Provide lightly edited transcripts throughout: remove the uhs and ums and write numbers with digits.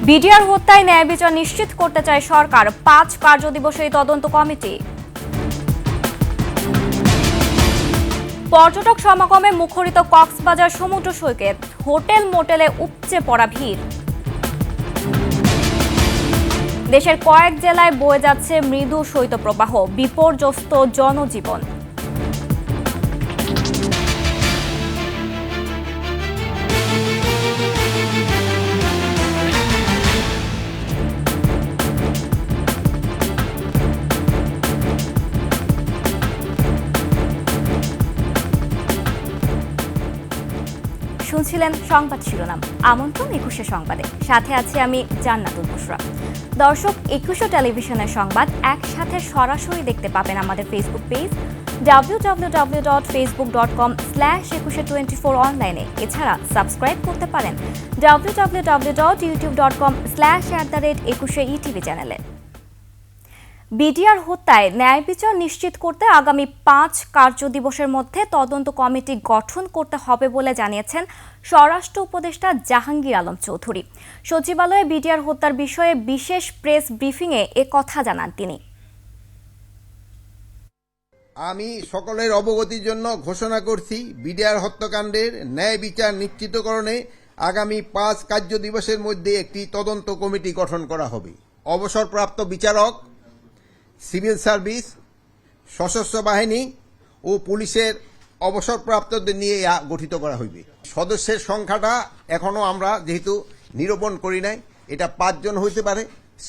BDR হত্যায় ন্যায় বিচার নিশ্চিত করতে চায় সরকার, ৫ কার্যদিবসে তদন্ত কমিটি। পর্যটক সমাগমে মুখরিত কক্সবাজার সমুদ্র সৈকত, হোটেল মোটেলে উপচে পড়া ভিড়। দেশের কয়েক জেলায় বয়ে যাচ্ছে মৃদু শৈত্যপ্রবাহ, বিপর্যস্ত জনজীবন। শুনছিলেন সংবাদ শিরোনাম। আমন্ত্রণ ২১শে সংবাদে, সাথে আছি আমি জান্নাতুল বুশরা। দর্শক, ২১শে টেলিভিশনের সংবাদ একসাথে সরাসরি দেখতে পাবেন আমাদের ফেসবুক পেজ www.facebook.com/2124 অনলাইনে। এছাড়া সাবস্ক্রাইব করতে পারেন www.youtube.com/@21 চ্যানেলে। বিডিআর হত্যায় ন্যায় বিচার নিশ্চিত করতে আগামী ৫ কার্যদিবসের মধ্যে তদন্ত কমিটি গঠন করতে হবে বলে জানিয়েছেন স্বরাষ্ট্র উপদেষ্টা জাহাঙ্গীর আলম চৌধুরী। সচিবালয়ে বিডিআর হত্যার বিষয়ে বিশেষ প্রেস ব্রিফিংয়ে কথা জানান তিনি। আমি সকলের অবগতির জন্য ঘোষণা করছি, বিডিআর হত্যাকাণ্ডের ন্যায় বিচার নিশ্চিতকরণে আগামী ৫ কার্যদিবসের মধ্যে একটি তদন্ত কমিটি গঠন করা হবে। অবসরপ্রাপ্ত বিচারক, সিভিল সার্ভিস, সশস্ত্র বাহিনী ও পুলিশের অবসরপ্রাপ্তদের নিয়ে গঠিত করা হইবে। সদস্যের সংখ্যাটা এখনো আমরা যেহেতু নিরূপণ করি নাই, এটা ৫ জন হইতে পারে,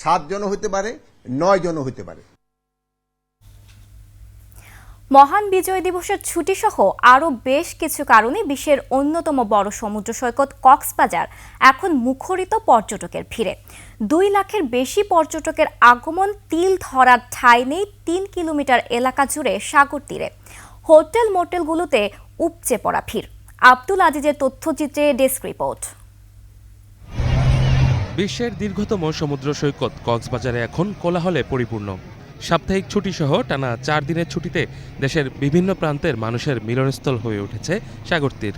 ৭ জন হইতে পারে, ৯ জন হইতে পারে। মহান বিজয় দিবসের ছুটি সহ আরও বেশ কিছু কারণে বিশ্বের অন্যতম বড় সমুদ্র সৈকত কক্সবাজার এখন মুখরিত পর্যটকের ভিড়ে। ২ লাখের বেশি পর্যটকের আগমন তিল ধরার ঠাঁই নেই ৩ কিলোমিটার এলাকা জুড়ে সাগর তীরে। হোটেল মোটেলগুলোতে উপচে পড়া ভিড়। আব্দুল আজিজের তথ্যচিত্রে ডেস্ক রিপোর্ট। বিশ্বের দীর্ঘতম সমুদ্র সৈকত কক্সবাজারে এখন কোলাহলে পরিপূর্ণ। সাপ্তাহিক ছুটিসহ টানা ৪ দিনের ছুটিতে দেশের বিভিন্ন প্রান্তের মানুষের মিলনস্থল হয়ে উঠেছে সাগরতীর।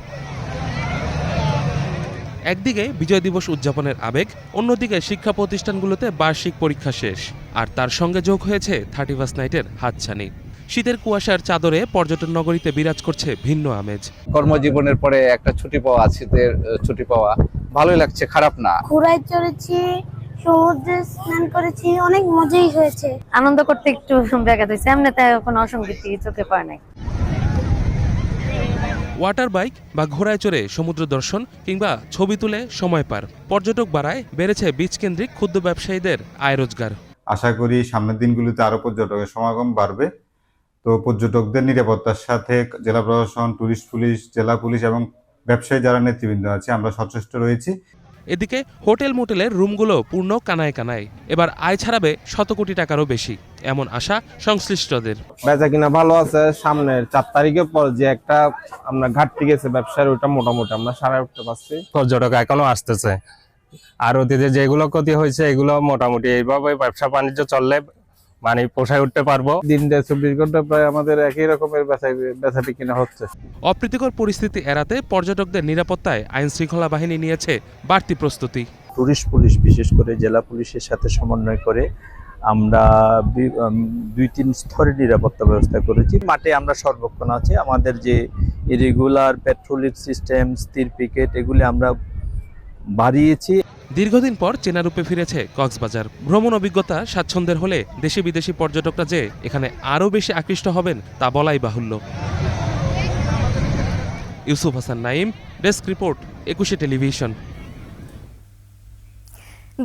একদিকে বিজয় দিবস উদযাপনের আবেগ, অন্যদিকে শিক্ষা প্রতিষ্ঠানগুলোতে বার্ষিক পরীক্ষা শেষ, আর তার সঙ্গে যোগ হয়েছে 31 নাইটের হাতছানি। শীতের কুয়াশার চাদরে পর্যটন নগরীতে বিরাজ করছে ভিন্ন আমেজ। কর্মজীবনের পরে একটা ছুটি পাওয়া, শীতের ছুটি পাওয়া ভালোই লাগছে, খারাপ না। ঘোড়ায় চড়েছি, সমুদ্রে স্নান করেছি, অনেক মজাই হয়েছে। আনন্দ করতে একটু ব্যাঘাত হয়েছে, এমনিতে কোনো অসঙ্গতি চোখে পড়ে নাই। ওয়াটার বাইক বা ঘোড়ায় চড়ে সমুদ্র দর্শন কিংবা ছবি তুলে সময় পার, পর্যটক বাড়ায় বেড়েছে বিচ কেন্দ্রিক ক্ষুদ্র ব্যবসায়ীদের আয় রোজগার। আশা করি সামনের দিনগুলোতে আরো পর্যটকের সমাগম বাড়বে। তো পর্যটকদের নিরাপত্তার সাথে জেলা প্রশাসন, টুরিস্ট পুলিশ, জেলা পুলিশ এবং ব্যবসায়ী যারা নেতৃবৃন্দ আছে, আমরা সচেষ্ট রয়েছি। এদিকে হোটেল মোটেলের রুমগুলো পূর্ণ কানায় কানায়, এবার আয় ছাড়াবে ১০০ কোটি টাকারও বেশি, এমন আশা সংশ্লিষ্টদের। বেচা কিনা ভালো আছে। সামনের ৪ তারিখের পর যে একটা আমরা ঘাটতি গেছে ব্যবসার, ওইটা মোটামুটি আমরা সারাই উঠতে পারছি। পর্যটক এখনো আসতেছে, আর অতীতে যেগুলো ক্ষতি হয়েছে এগুলো মোটামুটি এইভাবে ব্যবসা বাণিজ্য চললে মানে পোষায় উঠতে পারবো। দিন ২৪ ঘন্টা প্রায় আমাদের একই রকমের বেচা কিনা হচ্ছে। অপ্রীতিকর পরিস্থিতি এড়াতে পর্যটকদের নিরাপত্তায় আইন শৃঙ্খলা বাহিনী নিয়েছে বাড়তি প্রস্তুতি। টুরিস্ট পুলিশ বিশেষ করে জেলা পুলিশের সাথে সমন্বয় করে আমরা ২-৩ স্তরের নিরাপত্তা ব্যবস্থা করেছি। মাঠে আমরা সর্বক্ষণ আছে, আমাদের যে রেগুলার পেট্রোলিং সিস্টেম, স্থির পিকেট, এগুলি আমরা বাড়িয়েছি। দীর্ঘদিন পর চেনা রূপে ফিরেছে কক্সবাজার। ভ্রমণ অভিজ্ঞতা স্বাচ্ছন্দ্যের হলে দেশি বিদেশি পর্যটকরা যে এখানে আরও বেশি আকৃষ্ট হবেন তা বলাই বাহুল্য। ইউসুফ হাসান নাইম, ডেস্ক রিপোর্ট, ২১শে টেলিভিশন।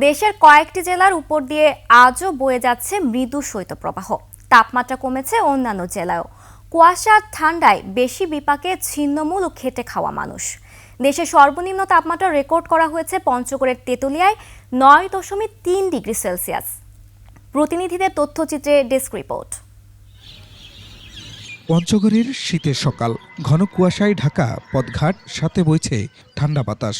দেশের কয়েকটি জেলার উপর দিয়ে আজও বয়ে যাচ্ছে মৃদু শৈত্যপ্রবাহ। তাপমাত্রা কমেছে অন্যান্য জেলায়ও। কুয়াশার ঠান্ডায় বেশি বিপাকে ছিন্নমূল ও খেটে খাওয়া মানুষ। দেশের সর্বনিম্ন তাপমাত্রা রেকর্ড করা হয়েছে পঞ্চগড়ের তেঁতুলিয়ায় ৯.৩ ডিগ্রি সেলসিয়াস। প্রতিনিধিদের তথ্যচিত্রে ডেস্ক রিপোর্ট। পঞ্চগড়ের শীতের সকাল, ঘন কুয়াশায় ঢাকা পথঘাট, সাথে বইছে ঠান্ডা বাতাস।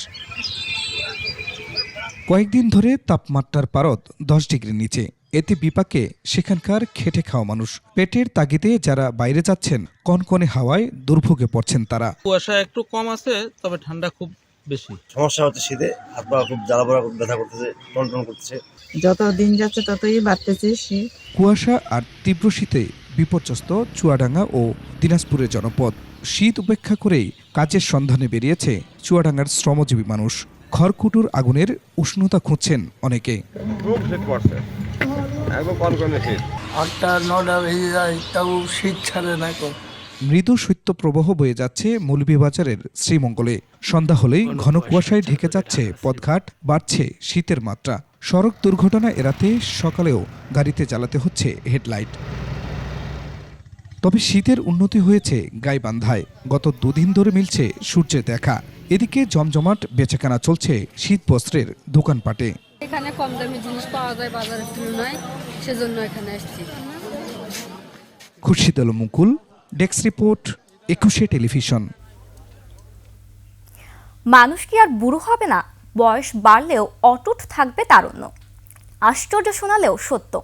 কয়েকদিন ধরে তাপমাত্রার পারদ ১০ ডিগ্রির নিচে। এতে বিপাকে সেখানকার খেটে খাওয়া মানুষ। পেটের তাগিদে যারা বাইরে যাচ্ছেন, কনকনে হাওয়ায় দুর্ভোগে পড়ছেন তারা। কুয়াশা একটু কম আছে, তবে ঠান্ডা খুব বেশি সমস্যা হচ্ছে শীতে, হাত পা খুব জ্বালা পোড়া, খুব ব্যথা করতেছে, টনটন করতেছে। যত দিন যাচ্ছে ততই বাড়তেছে শীত। কুয়াশা আর তীব্র শীতে বিপর্যস্ত চুয়াডাঙ্গা ও দিনাজপুরের জনপদ। শীত উপেক্ষা করেই কাজের সন্ধানে বেরিয়েছে চুয়াডাঙ্গার শ্রমজীবী মানুষ। খড়কুটোর আগুনের উষ্ণতা খুঁজছেন অনেকে। খুব শীত পড়ছে, একদম কনকনে শীত। 8টা-9টা বেজে যায়, তাও শীত ছাড়ে না। মৃদু শৈত্যপ্রবাহ বয়ে যাচ্ছে মৌলভীবাজারের শ্রীমঙ্গলে। সন্ধ্যা হলেই ঘন কুয়াশায় ঢেকে যাচ্ছে পথঘাট, বাড়ছে শীতের মাত্রা। সড়ক দুর্ঘটনা এড়াতে সকালেও গাড়িতে জ্বালাতে হচ্ছে হেডলাইট। তবে শীতের উন্নতি হয়েছে গাইবান্ধায়। গত 2 দিন ধরে মিলছে সূর্যের দেখা। এদিকে জমজমাট বেচাকেনা চলছে শীত বস্ত্রের দোকানপাটে। এখানে কম দামি জিনিস পাওয়া যায় বাজারের তুলনায়, সেজন্য এখানে আসছি। খুরশিদ আলম মুকুল, ডেস্ক রিপোর্ট, 21 টেলিভিশন। মানুষ কি আর বুড়ো হবে না? বয়স বাড়লেও অটুট থাকবে তারুণ্য। আশ্চর্য শোনালেও সত্য।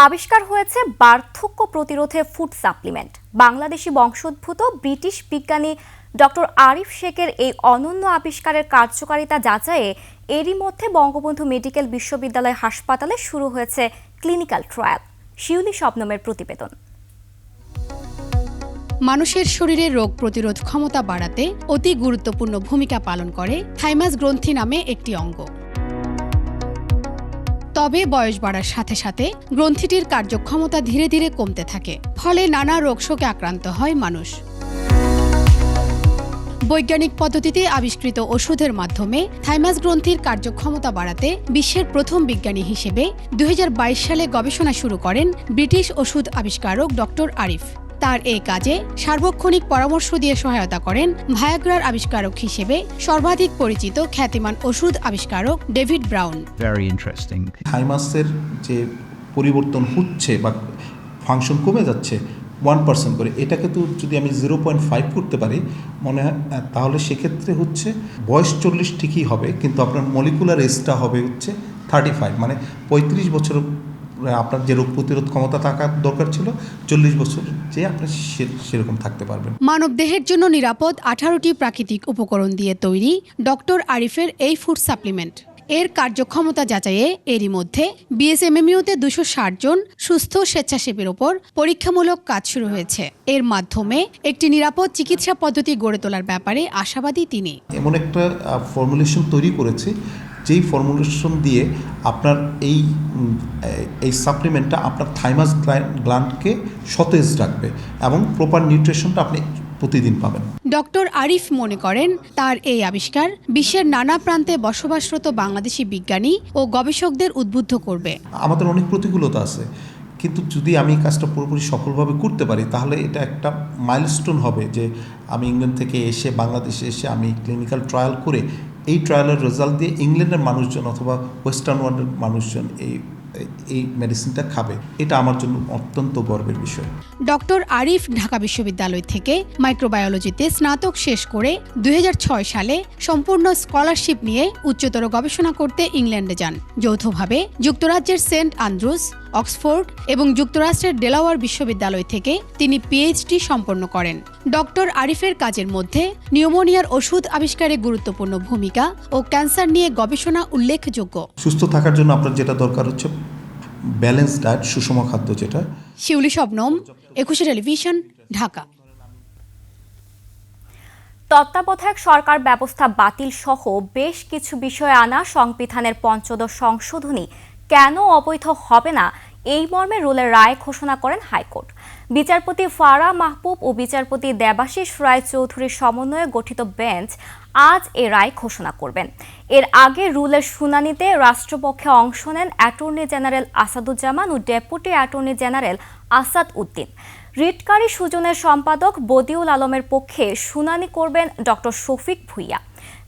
আবিষ্কার হয়েছে বার্ধক্য প্রতিরোধে ফুড সাপ্লিমেন্ট। বাংলাদেশি বংশোদ্ভূত ব্রিটিশ বিজ্ঞানী ডক্টর আরিফ শেখের এই অনন্য আবিষ্কারের কার্যকারিতা যাচাইয়ে এরই মধ্যে বঙ্গবন্ধু মেডিকেল বিশ্ববিদ্যালয় হাসপাতালে শুরু হয়েছে ক্লিনিক্যাল ট্রায়াল। শিউলি শবনমের প্রতিবেদন। মানুষের শরীরে রোগ প্রতিরোধ ক্ষমতা বাড়াতে অতি গুরুত্বপূর্ণ ভূমিকা পালন করে থাইমাস গ্রন্থি নামে একটি অঙ্গ। তবে বয়স বাড়ার সাথে সাথে গ্রন্থিটির কার্যক্ষমতা ধীরে ধীরে কমতে থাকে, ফলে নানা রোগশোকে আক্রান্ত হয় মানুষ। বৈজ্ঞানিক পদ্ধতিতে আবিষ্কৃত ওষুধের মাধ্যমে থাইমাস গ্রন্থির কার্যক্ষমতা বাড়াতে বিশ্বের প্রথম বিজ্ঞানী হিসেবে 2022 সালে গবেষণা শুরু করেন ব্রিটিশ ওষুধ আবিষ্কারক ডক্টর আরিফ। তার এই কাজে সার্বক্ষণিক পরামর্শ দিয়ে সহায়তা করেন ভায়াগ্রার আবিষ্কারক হিসেবে সর্বাধিক পরিচিত খ্যাতিমান ওষুধ আবিষ্কারক ডেভিড ব্রাউন। Very interesting. থাইমাসের যে পরিবর্তন হচ্ছে বা ফাংশন কমে যাচ্ছে 1% করে, এটাকে তো যদি আমি 0.5 করতে পারি মনে হয়, তাহলে সেক্ষেত্রে হচ্ছে বয়স 40 ঠিকই হবে, কিন্তু আপনার মলিকুলার এজটা হবে হচ্ছে 35, মানে 35 বছর আপনার যে রোগ প্রতিরোধ ক্ষমতা থাকার দরকার ছিল 40 বছর যে আপনি সেরকম থাকতে পারবেন। মানব দেহের জন্য নিরাপদ 18টি প্রাকৃতিক উপকরণ দিয়ে তৈরি ডক্টর আরিফের এই ফুড সাপ্লিমেন্ট। এর কার্যক্ষমতা যাচাইয়ে এরই মধ্যে বিএসএমএমইউতে 260 জন সুস্থ স্বেচ্ছাসেবীর ওপর পরীক্ষামূলক কাজ শুরু হয়েছে। এর মাধ্যমে একটি নিরাপদ চিকিৎসা পদ্ধতি গড়ে তোলার ব্যাপারে আশাবাদী তিনি। এমন একটা ফর্মুলেশন তৈরি করেছে যেই ফর্মুলেশন দিয়ে আপনার এই সাপ্লিমেন্টটা আপনার থাইমাস গ্ল্যান্ডকে সতেজ রাখবে এবং প্রপার নিউট্রিশনটা আপনি প্রতিদিন পাবেন। ডক্টর আরিফ মনে করেন তার এই আবিষ্কার বিশ্বের নানা প্রান্তে বসবাসরত বাংলাদেশি বিজ্ঞানী ও গবেষকদের উদ্বুদ্ধ করবে। আমাদের অনেক প্রতিকূলতা আছে, কিন্তু যদি আমি কাজটা পুরোপুরি সফলভাবে করতে পারি তাহলে এটা একটা মাইলস্টোন হবে যে আমি ইংল্যান্ড থেকে এসে বাংলাদেশে এসে আমি ক্লিনিক্যাল ট্রায়াল করে এই ট্রায়ালের রেজাল্ট দিয়ে ইংল্যান্ডের মানুষজন অথবা ওয়েস্টার্ন ওয়ার্ল্ডের মানুষজন এই মেডিসিনটা খাবে। এটা আমার জন্য অত্যন্ত গর্বের বিষয়। ডক্টর আরিফ ঢাকা বিশ্ববিদ্যালয় থেকে মাইক্রোবায়োলজিতে স্নাতক শেষ করে 2006 সালে সম্পূর্ণ স্কলারশিপ নিয়ে উচ্চতর গবেষণা করতে ইংল্যান্ডে যান। যৌথভাবে যুক্তরাজ্যের সেন্ট আন্দ্রুস, অক্সফোর্ড এবং যুক্তরাষ্ট্রের ডেলাওয়ার বিশ্ববিদ্যালয় থেকে তিনি পিএইচডি সম্পন্ন করেন। ডক্টর আরিফের কাজের মধ্যে নিউমোনিয়ার ওষুধ আবিষ্কারে গুরুত্বপূর্ণ ভূমিকা ও ক্যান্সার নিয়ে গবেষণা উল্লেখযোগ্য। সুস্থ থাকার জন্য আপনার যেটা দরকার হচ্ছে ব্যালেন্স ডায়েট, সুষম খাদ্য যেটা। শিউলি শবনম, 21 টেলিভিশন, ঢাকা। তত্ত্বাবধায়ক সরকার ব্যবস্থা বাতিল সহ বেশ কিছু বিষয়ে আনা সংবিধানের ৫ম সংশোধনী কেন অবৈধ হবে না এই মর্মে রুলের রায় ঘোষণা করেন হাইকোর্ট। বিচারপতি ফারা মাহবুব ও বিচারপতি দেবাশিস রায় চৌধুরীর সমন্বয়ে গঠিত বেঞ্চ আজ এ রায় ঘোষণা করবেন। এর আগে রুলের শুনানিতে রাষ্ট্রপক্ষে অংশ নেন অ্যাটর্নি জেনারেল আসাদুজ্জামান ও deputy attorney general Asad Uddin. রিটকারী সুজনের সম্পাদক বদিউল আলমের পক্ষে শুনানি করবেন ডক্টর শফিক ভুইয়া।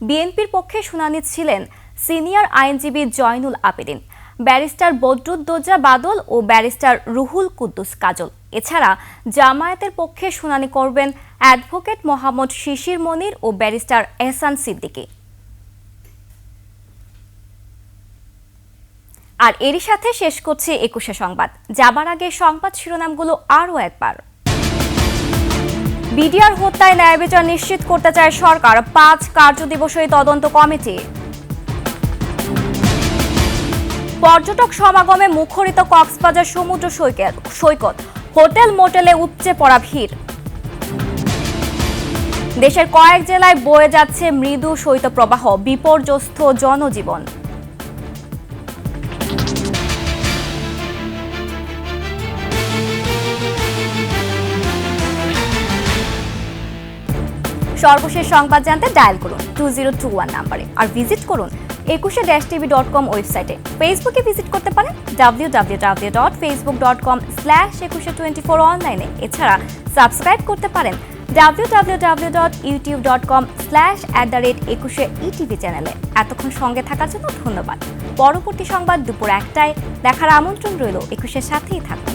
বিএনপির পক্ষে শুনানি ছিলেন সিনিয়র আইনজীবী জয়নুল আবেদিন, ব্যারিস্টার বদরুদ্দোজা বাদল ও ব্যারিস্টার রুহুল কুদ্দুস কাজল। এছাড়া জামায়াতের পক্ষে শুনানি করবেন অ্যাডভোকেট মোহাম্মদ শিশির মনির ও ব্যারিস্টার এহসান সিদ্দিকী। আর এরই সাথে শেষ করছে 21 সংবাদ। যাবার আগে সংবাদ শিরোনামগুলো আরও একবার। বিডিআর হত্যায় ন্যায় বিচার নিশ্চিত করতে চায় সরকার, 5 কার্যদিবসের তদন্ত কমিটি। পর্যটক সমাগমে মুখরিত কক্সবাজার সমুদ্র সৈকত, হোটেল মোটেলে উপচে পড়া ভিড়। দেশের কয়েক জেলায় বয়ে যাচ্ছে মৃদু শৈত্যপ্রবাহ, বিপর্যস্ত জনজীবন। সর্বশেষ সংবাদ জানতে ডায়াল করুন 2021 নম্বরে আর ভিজিট করুন ekushe-tv.com ওয়েবসাইটে। ফেসবুকে ভিজিট করতে পারেন www.facebook.com/ekushe24 অনলাইনে। এছাড়া সাবস্ক্রাইব করতে পারেন www.youtube.com/@ekushe-etv চ্যানেলে। এতক্ষণ সঙ্গে থাকার জন্য ধন্যবাদ। পরবর্তী সংবাদ দুপুর 1টায় দেখার আমন্ত্রণ রইল। একুশের সাথেই থাকুন।